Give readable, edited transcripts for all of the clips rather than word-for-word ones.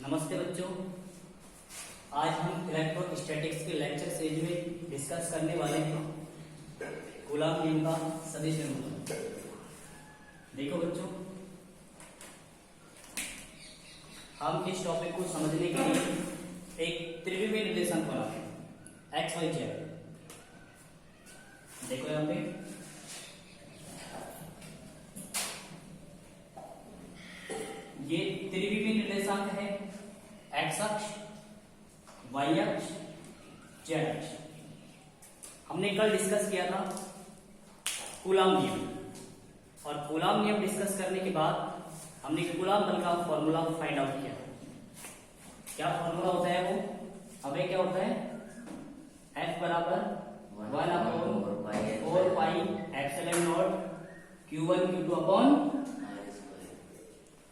नमस्ते बच्चों, आज हम इलेक्ट्रोस्टैटिक्स के लेक्चर सीरीज में डिस्कस करने वाले हैं कूलॉम नियम का सदिश निरूपण। देखो बच्चों, हम इस टॉपिक को समझने के लिए एक त्रिविमीय निर्देशांक बनाते हैं एक्स वाई जेड। देखो यहाँ पे ये त्रिविमीय निर्देशांक है, एक्स अक्ष, वाई अक्ष, जेड अक्ष। हमने कल डिस्कस किया था कूलॉम नियम, और कूलॉम नियम डिस्कस करने के बाद हमने कूलॉम बल का फॉर्मूला फाइंड आउट किया। क्या फॉर्मूला होता है वो? हमें क्या होता है? F बराबर 1/4 pi epsilon not Q1 Q2 upon,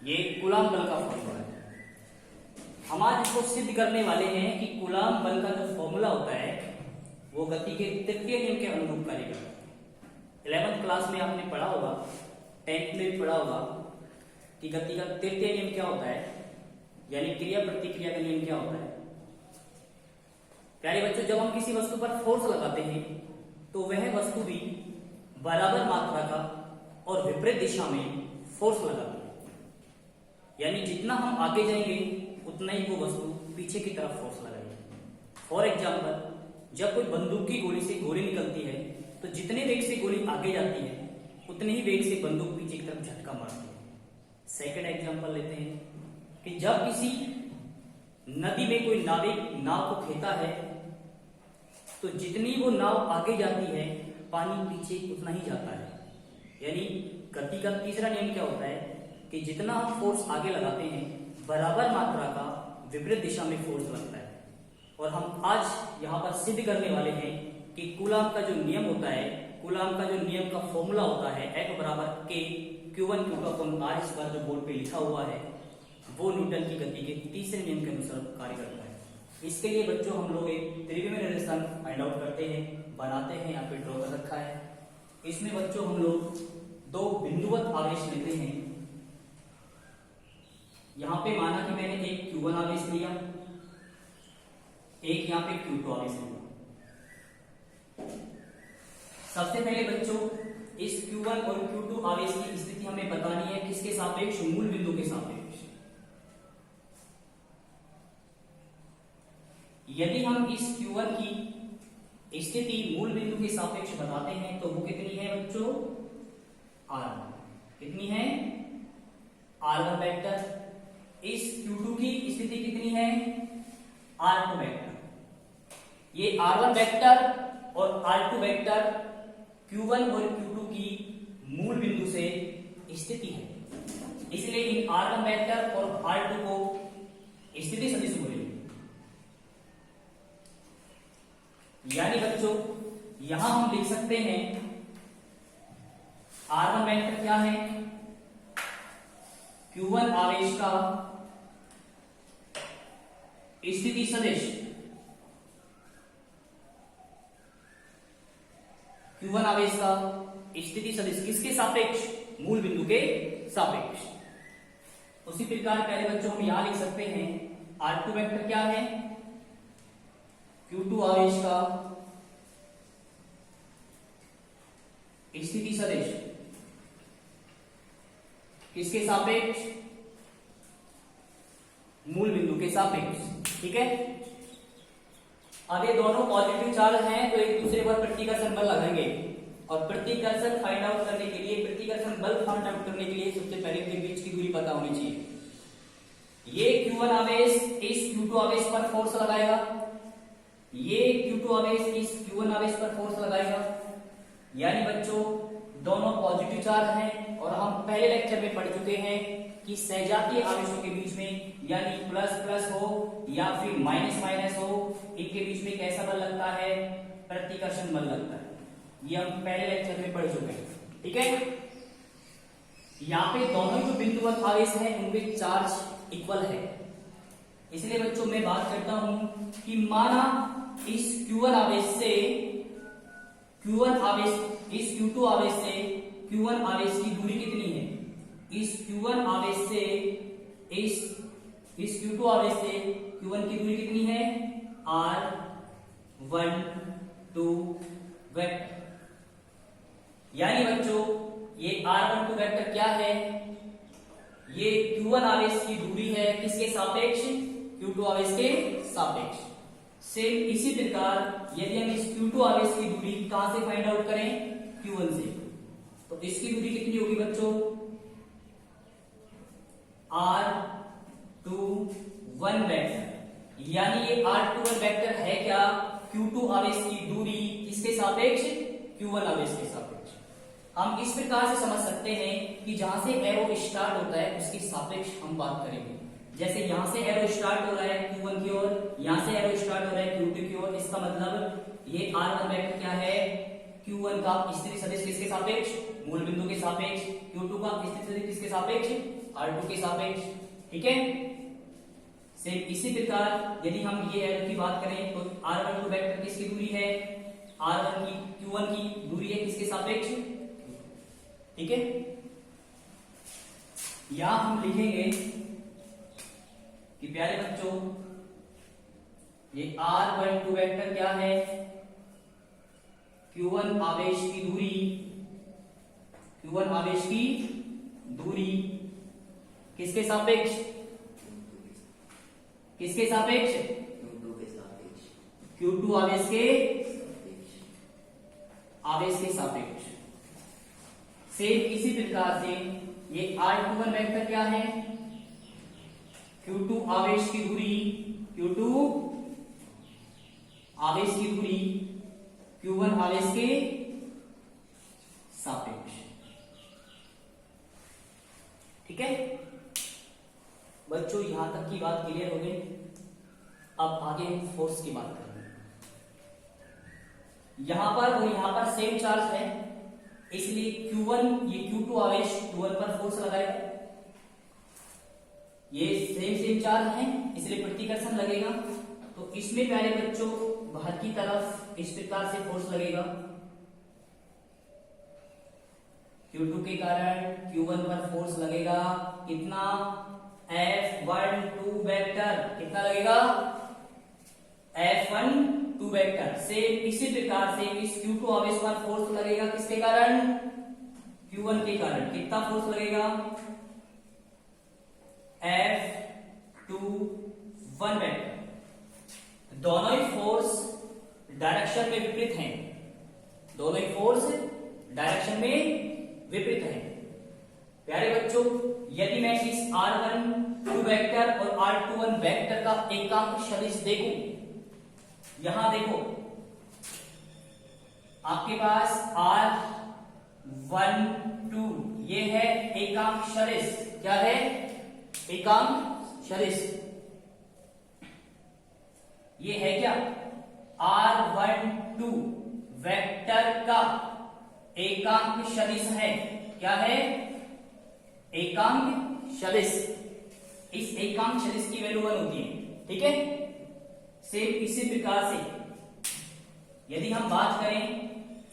ये कूलॉम बल का फॉर्मूला है। हम आज इसको सिद्ध करने वाले हैं कि कूलॉम बल का जो फॉर्मूला होता है वो गति के तृतीय नियम के अनुरूप कार्य करता है। 11th क्लास में आपने पढ़ा होगा, 10th में भी पढ़ा होगा कि गति का तृतीय नियम क्या होता है, यानी क्रिया प्रतिक्रिया का नियम क्या होता है। प्यारे बच्चों, जब हम किसी वस्तु पर फोर्स लगाते हैं तो वह वस्तु भी बराबर मात्रा का और विपरीत दिशा में फोर्स लगाती है, यानी जितना हम आगे जाएंगे उतना ही वो वस्तु पीछे की तरफ फोर्स लगाएगी। फॉर एग्जाम्पल, जब कोई बंदूक की गोली से गोली निकलती है तो जितने वेग से गोली आगे जाती है उतने ही वेग से बंदूक पीछे की तरफ झटका मारती है। सेकंड एग्जाम्पल लेते हैं कि जब किसी नदी में कोई नाविक नाव को खेता है तो जितनी वो नाव आगे जाती है पानी पीछे उतना ही जाता है। यानी गति का तीसरा नियम क्या होता है कि जितना हम फोर्स आगे लगाते हैं बराबर मात्रा का विपरीत दिशा में फोर्स लगता है। और हम आज यहाँ पर सिद्ध करने वाले हैं कि कूलॉम का जो नियम होता है, कूलॉम का जो नियम का फॉर्मूला होता है F बराबर K Q1 Q2 upon R square, जो बोर्ड पे लिखा हुआ है, वो न्यूटन की गति के तीसरे नियम के अनुसार कार्य करता है। इसके लिए बच्चों हम लोग एक त्रिविमीय निर्देशांक फाइंड आउट करते हैं, बनाते हैं, यहाँ पे ड्रॉ कर रखा है। इसमें बच्चों हम लोग दो बिंदुवत आवेश लेते हैं। यहां पे माना कि मैंने एक Q1 आवेश लिया, एक यहां पे Q2 आवेश लिया। सबसे पहले बच्चों इस Q1 और Q2 आवेश की स्थिति हमें बतानी है किसके सापेक्ष? मूल बिंदु के सापेक्ष। यदि हम इस Q1 की स्थिति मूल बिंदु के सापेक्ष बताते हैं तो वो कितनी है बच्चों? R1। कितनी है? R1 vector. इस Q2 की स्थिति कितनी है? R2 vector. ये R1 वेक्टर और R2 वेक्टर Q1 और Q2 की मूल बिंदु से स्थिति है, इसलिए इन R1 वेक्टर और R2 को स्थिति सदिश बोलेंगे। यानी बच्चों यहां हम लिख सकते हैं R1 वेक्टर क्या है? Q1 आवेश का स्थिति सदिश, Q1 आवेश का स्थिति सदिश किसके सापेक्ष? मूल बिंदु के सापेक्ष। उसी प्रकार पहले बच्चों हम यहां लिख सकते हैं R2 वेक्टर क्या है? Q2 आवेश का स्थिति सदिश किसके सापेक्ष? मूल बिंदु के सापेक्ष। ठीक है, अब ये दोनों पॉजिटिव चार्ज हैं तो एक दूसरे पर प्रतिकर्षण बल लगाएंगे, और प्रतिकर्षण फाइंड आउट करने के लिए, प्रतिकर्षण बल फाइंड आउट करने के लिए सबसे पहले इनके बीच की दूरी पता होनी चाहिए। ये Q1 आवेश इस Q2 आवेश पर फोर्स लगाएगा, ये Q2 आवेश इस Q1 आवेश पर फोर्स लगाएगा। यानी बच्चों दोनों पॉजिटिव चार्ज हैं, और हम पहले लेक्चर में पढ़ चुके हैं कि सजातीय आवेशों के बीच में, यानी प्लस प्लस हो या फिर माइनस माइनस हो, इनके बीच में कैसा बल लगता है? प्रतिकर्षण बल लगता है। ये हम पहले लेक्चर में पढ़ चुके हैं। ठीक है, यहाँ पे दोनों जो बिंदुवत आवेश हैं उनके चार्ज इक्वल है। इसलिए बच्चों मैं बात करता हूं कि माना इस Q1 आवेश से Q1 आवेश, इस Q2 आवेश से Q1 आवेश की दूरी कितनी है? इस Q1 आवेश से इस इस Q2 आवेश से Q1 की दूरी कितनी है? R12 vector. यानी बच्चों ये R12 वेक्टर क्या है? ये Q1 आवेश की दूरी है किसके सापेक्ष? Q2 आवेश के सापेक्ष। सेम इसी प्रकार यदि हम इस Q2 आवेश की दूरी कहां से फाइंड आउट करें? Q1 से, तो इसकी दूरी कितनी होगी बच्चों? R21 vector. यानी ये R21 वेक्टर है क्या? Q2 आवेश की दूरी किसके सापेक्ष? Q1 आवेश के सापेक्ष। हम इस प्रकार से समझ सकते हैं कि जहां से एरो स्टार्ट होता है उसके सापेक्ष हम बात करेंगे। जैसे यहां से एरो स्टार्ट हो रहा है Q1 की ओर, यहां से एरो स्टार्ट हो रहा है Q2 की ओर, इसका मतलब ये R1 वेक्टर क्या है? Q1 का स्थिति सदिश किसके सापेक्ष? मूल बिंदु के सापेक्ष। Q2 का स्थिति सदिश किसके सापेक्ष? R2 के सापेक्ष। ठीक है। सेम इसी प्रकार यदि हम ये एरो की बात करें तो R12 वेक्टर किसकी दूरी है? R1 की Q1 की दूरी है किसके सापेक्ष? ठीक है। यहां हम लिखेंगे कि प्यारे बच्चों ये R12 वेक्टर क्या है? Q1 आवेश की दूरी, Q1 आवेश की दूरी किसके सापेक्ष? किसके सापेक्ष? Q2 के सापेक्ष। Q2 आवेश के सापेक्ष। सेम इसी प्रकार से ये R21 वेक्टर क्या है? Q2 आवेश की दूरी, Q2 आवेश की दूरी Q1 आवेश के सापेक्ष। ठीक है बच्चों, यहां तक की बात क्लियर हो गई। अब आगे हम फोर्स की बात करेंगे। यहां पर और यहां पर सेम चार्ज है, इसलिए Q1 ये Q2 आवेश Q1 पर फोर्स लगाएगा। ये सेम चार्ज है इसलिए प्रतिकर्षण लगेगा। तो इसमें प्यारे बच्चों बाहर की तरफ इस प्रकार से फोर्स लगेगा। Q2 के कारण Q1 पर फोर्स लगेगा कितना? F12 vector. कितना लगेगा? F12 vector. सेम इसी प्रकार से इस Q2 आवेश पर फोर्स लगेगा किसके कारण? Q1 के कारण। कितना फोर्स लगेगा? F21 vector. दोनों ही फोर्स डायरेक्शन में विपरीत हैं। दोनों ही फोर्स डायरेक्शन में विपरीत हैं। प्यारे बच्चों यदि मैं इस R12 वेक्टर और R21 वेक्टर का एकांक सदिश देखूं, यहां देखो आपके पास R12 ये है एकांक सदिश। क्या है? एकांक सदिश। ये है क्या? R12 वेक्टर का एकांक सदिश है। क्या है? एकांक सदिश। इस एकांक सदिश की वैल्यू 1 होती है। ठीक है। सेम इसी प्रकार से यदि हम बात करें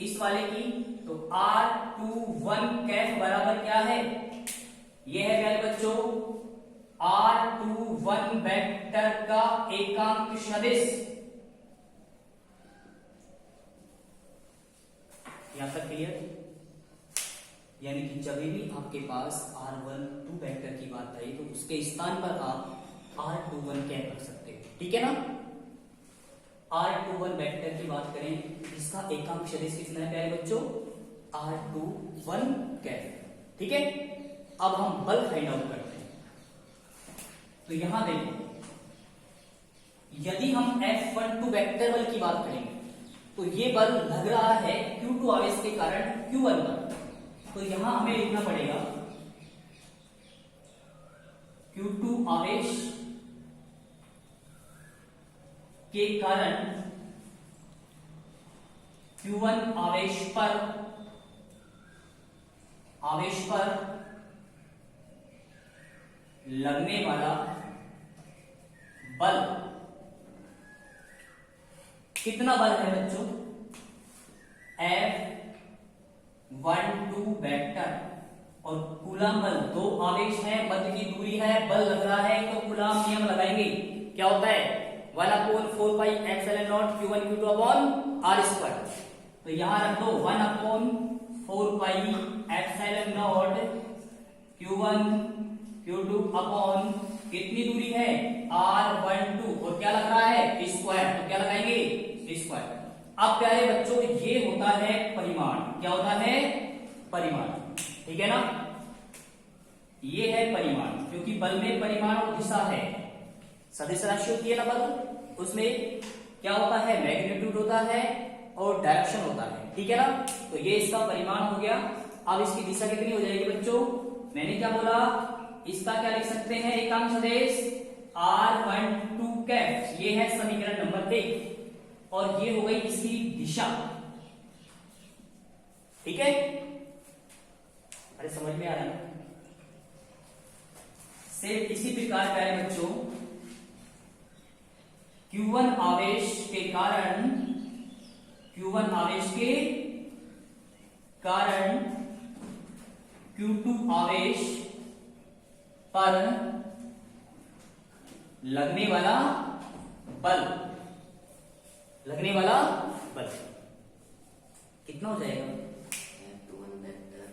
इस वाले की तो R21 कैफ बराबर क्या है? यह है प्यारे बच्चों R21 वेक्टर का एकांक सदिश। यहां तक क्लियर? यानी कि जब भी आपके पास R12 वेक्टर की बात आई तो उसके स्थान पर आप R21 कैफ रख सकते हो। ठीक है ना? R21 वेक्टर की बात करें, इसका एकांक सदिश कितना है प्यारे बच्चों? R21 कैफ। ठीक है। अब हम बल फाइंड आउट करते हैं। तो यहां देखो यदि हम F12 वेक्टर बल की बात करेंगे तो ये बल लग रहा है Q2 आवेश के कारण Q1 पर। तो यहां हमें लिखना पड़ेगा Q2 आवेश के कारण Q1 आवेश पर लगने वाला बल कितना बल है बच्चों? F12 वेक्टर और कूलाम बल, दो आवेश हैं, मध्य की दूरी है, बल लग रहा है, तो कूलाम नियम लगाएंगे। क्या होता है 1/4πε0 q1 q2 upon r square. तो यहां रख दो 1/4πε0 q1 q2 अपॉन कितनी दूरी है r12 और क्या लग रहा है स्क्वायर, तो क्या लगाएंगे स्क्वायर। अब प्यारे बच्चों ये होता है परिमाण। क्या होता है परिमाण, ठीक है ना। ये है परिमाण, क्योंकि बल में परिमाण और दिशा है, सदिश राशि होती है ना बल, उसमें क्या होता है मैग्नीट्यूड होता है और डायरेक्शन होता है, ठीक है ना। तो ये इसका परिमाण हो गया। अब इसकी दिशा कितनी हो जाएगी बच्चों, मैंने क्या बोला, इसका क्या लिख सकते हैं एकांक सदिश r12 कैप, ये है समीकरण नंबर 1 और ये हो गई इसकी दिशा, ठीक है। अरे समझ में आ रहा है ना। सेम इसी प्रकार प्यारे बच्चों Q1 आवेश के कारण Q2 आवेश पर लगने वाला बल कितना हो जाएगा F21 वेक्टर,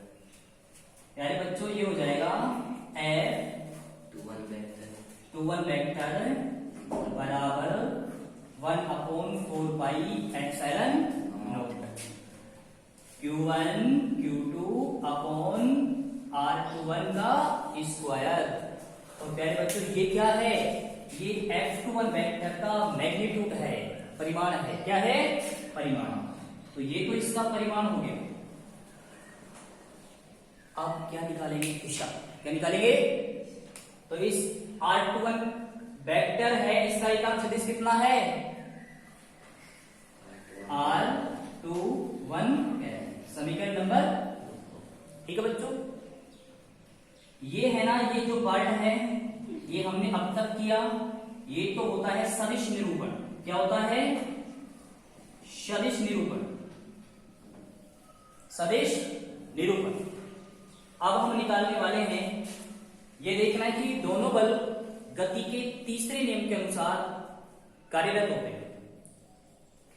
यारे बच्चों ये हो जाएगा F21 वेक्टर बराबर 1/4πε0 Q1 Q2 अपॉन R21 का स्क्वायर। और प्यारे बच्चों ये क्या है, ये F21 वेक्टर का मैग्नीट्यूड है, परिमाण है। क्या है परिमाण, तो ये तो इसका परिमाण हो गया। अब क्या निकालेंगे दिशा, क्या निकालेंगे, तो इस R21 वेक्टर है, इसका एकांक सदिश कितना है R21 है, समीकरण नंबर, ठीक है बच्चों। ये है ना, ये जो पार्ट है ये हमने अब तक किया, ये तो होता है सदिश निरूपण। क्या होता है सदिश निरूपण। अब हम निकालने वाले हैं, ये देखना है कि दोनों बल गति के तीसरे नियम के अनुसार कार्यरत होते हैं।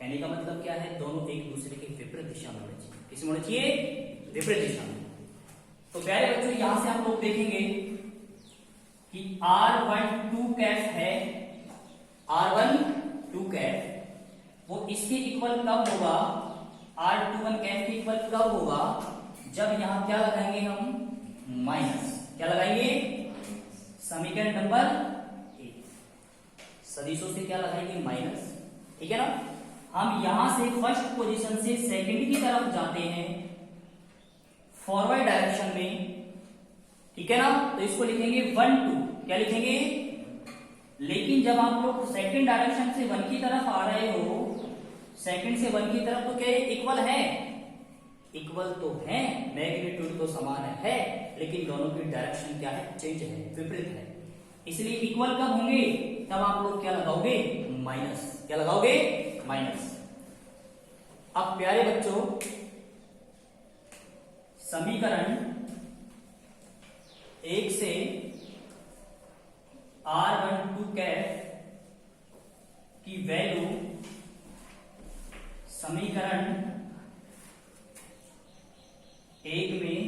कहने का मतलब क्या है, दोनों एक दूसरे के विपरीत दिशा में होने चाहिए। किस में होने चाहिए, विपरीत दिशा में। तो प्यारे बच्चों यहां से हम लोग देखेंगे कि R12 कैफ है, R12 कैफ वो इसके इक्वल कब होगा, R21 कैफ के इक्वल कब होगा, जब यहां क्या लगाएंगे हम माइनस। क्या लगाएंगे, समीकरण नंबर 1 सदिशों से क्या लगाएंगे माइनस, ठीक है ना। हम यहां से फर्स्ट पोजीशन से सेकंड की तरफ जाते हैं फॉरवर्ड डायरेक्शन में, ठीक है ना। तो इसको लिखेंगे 1 2, क्या लिखेंगे, लेकिन जब आप लोग सेकंड डायरेक्शन से 1 की तरफ आ रहे हो, सेकंड से 1 की तरफ, तो क्या इक्वल है, इक्वल तो है, मैग्नीट्यूड तो समान है, लेकिन दोनों की डायरेक्शन क्या है, चेंज है, विपरीत है। इसलिए इक्वल कब होंगे, तब आप लोग क्या लगाओगे माइनस। क्या लगाओगे माइनस। अब प्यारे बच्चों समीकरण 1 से R12 कैफ की वैल्यू समीकरण 1 में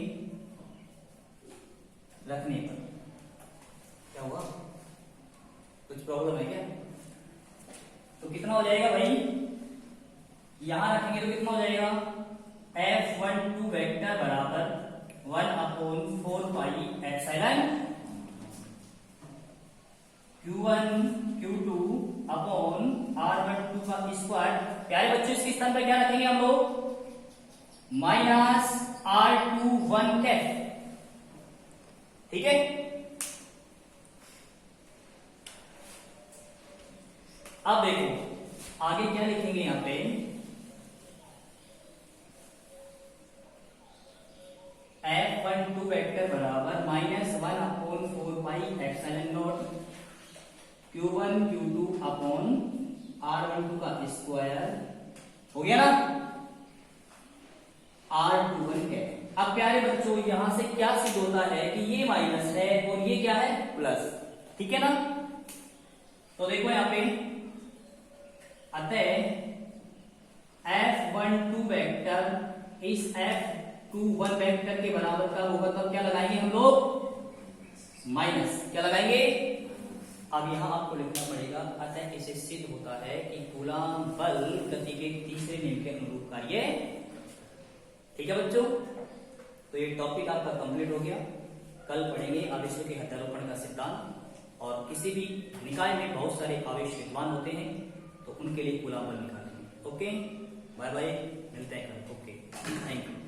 रखने पर क्या होगा, कुछ प्रॉब्लम है क्या, तो कितना हो जाएगा भाई, यहां रखेंगे तो कितना हो जाएगा F12 वेक्टर बराबर 1/4πε Q1 Q2 अपॉन R12 का स्क्वायर। प्यारे बच्चों इसके स्थान पर क्या रखेंगे हम लोग, माइनस R21 कैफ, ठीक है। अब देखो आगे क्या लिखेंगे, यहां पे F12 वेक्टर बराबर -1/4πε0 Q1 Q2 अपॉन R12 का स्क्वायर, हो गया ना। R21 कैफ, अब प्यारे बच्चों यहां से क्या सिद्ध होता है कि ये माइनस है और ये क्या है, प्लस। ठीक है ना? तो देखो यहां पे, अतः F12 वेक्टर इस F21 वेक्टर के बराबर का होगा, तब क्या लगाएंगे हम लोग, माइनस। क्या लगाएंगे? अब यहां आपको लिखना पड़ेगा, अतः इसे सिद्ध होता है कि कूलॉम बल गति के तीसरे नियम के अनुरूप कार्य। ठीक है बच्चों, तो ये टॉपिक आपका कंप्लीट हो गया। कल पढ़ेंगे आवेशों के हत्यारोपण का सिद्धांत, और किसी भी निकाय में बहुत सारे आवेश विद्यमान होते हैं तो उनके लिए कूलॉम बल निकालेंगे। ओके, बाय बाय, मिलते हैं कल। Okay, thank you.